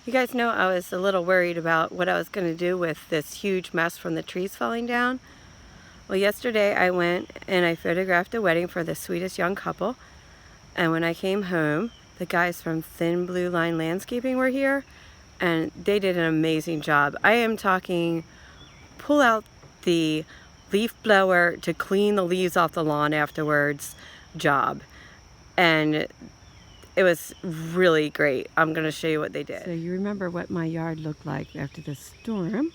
You guys know I was a little worried about what I was going to do with this huge mess from the trees falling down. Well, yesterday I went and I photographed a wedding for the sweetest young couple. And when I came home, the guys from Thin Blue Line Landscaping were here and they did an amazing job. I am talking pull out the leaf blower to clean the leaves off the lawn afterwards job. And it was really great. I'm going to show you what they did. So you remember what my yard looked like after the storm.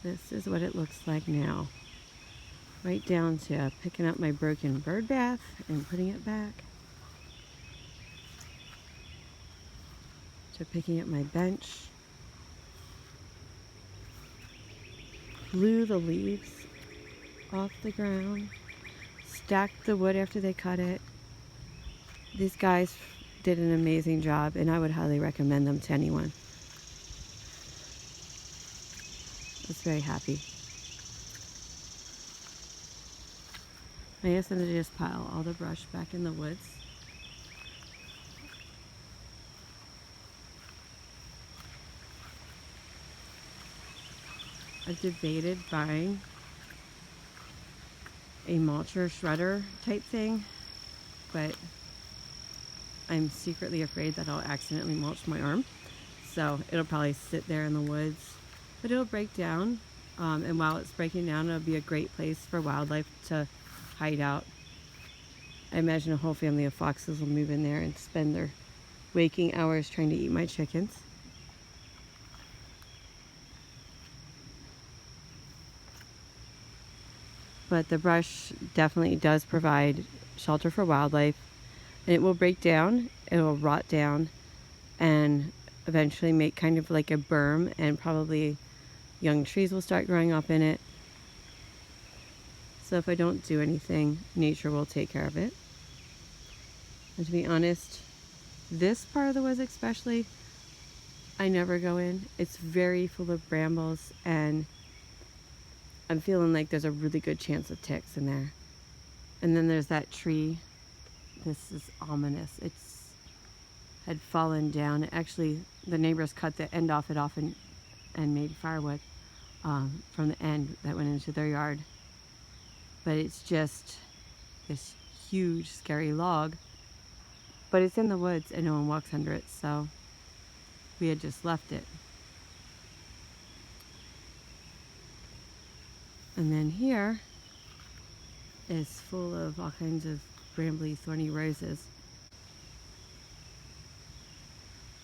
This is what it looks like now. Right down to picking up my broken bird bath and putting it back. To picking up my bench. Blew the leaves off the ground. Stacked the wood after they cut it. These guys did an amazing job and I would highly recommend them to anyone. I was very happy. I asked them to just pile all the brush back in the woods. I've debated buying a mulcher shredder type thing, but I'm secretly afraid that I'll accidentally mulch my arm. So it'll probably sit there in the woods, but it'll break down. And while it's breaking down, it'll be a great place for wildlife to hide out. I imagine a whole family of foxes will move in there and spend their waking hours trying to eat my chickens. But the brush definitely does provide shelter for wildlife, and it will break down, it will rot down, and eventually make kind of like a berm, and probably young trees will start growing up in it. So if I don't do anything, nature will take care of it. And to be honest, this part of the woods especially, I never go in. It's very full of brambles, and I'm feeling like there's a really good chance of ticks in there. And then there's that tree. This is ominous. It's had fallen down. Actually, the neighbors cut the end off it and made firewood from the end that went into their yard. But it's just this huge, scary log. But it's in the woods and no one walks under it, so we had just left it. And then here is full of all kinds of brambly, thorny roses.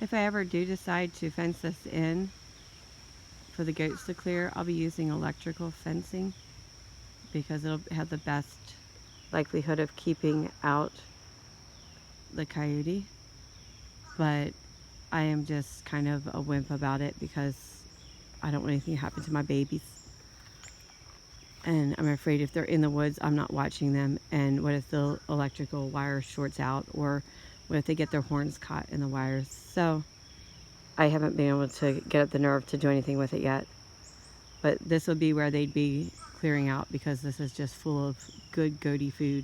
If I ever do decide to fence this in for the goats to clear, I'll be using electrical fencing because it'll have the best likelihood of keeping out the coyote. But I am just kind of a wimp about it because I don't want anything to happen to my babies. And I'm afraid if they're in the woods, I'm not watching them. And what if the electrical wire shorts out? Or what if they get their horns caught in the wires? So I haven't been able to get up the nerve to do anything with it yet. But this will be where they'd be clearing out because this is just full of good goaty food.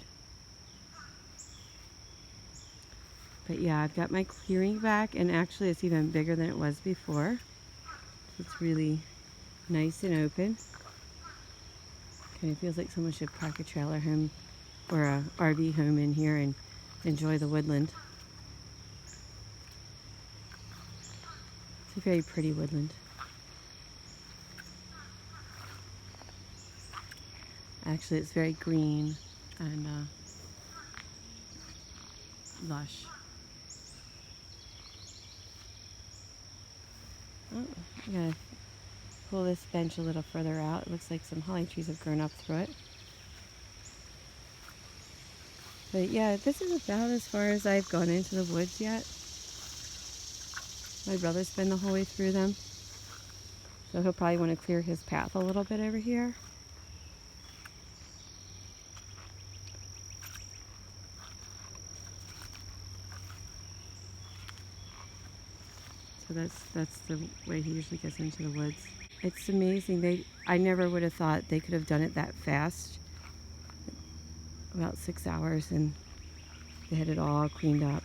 But yeah, I've got my clearing back, and actually it's even bigger than it was before. It's really nice and open. Kind of feels like someone should park a trailer home or a RV home in here and enjoy the woodland. It's a very pretty woodland. Actually, it's very green and lush. Oh, I gotta pull this bench a little further out. It looks like some holly trees have grown up through it. But yeah, this is about as far as I've gone into the woods yet. My brother's been the whole way through them. So he'll probably want to clear his path a little bit over here. So that's the way he usually gets into the woods. It's amazing. I never would have thought they could have done it that fast. About 6 hours, and They had it all cleaned up.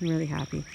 I'm really happy.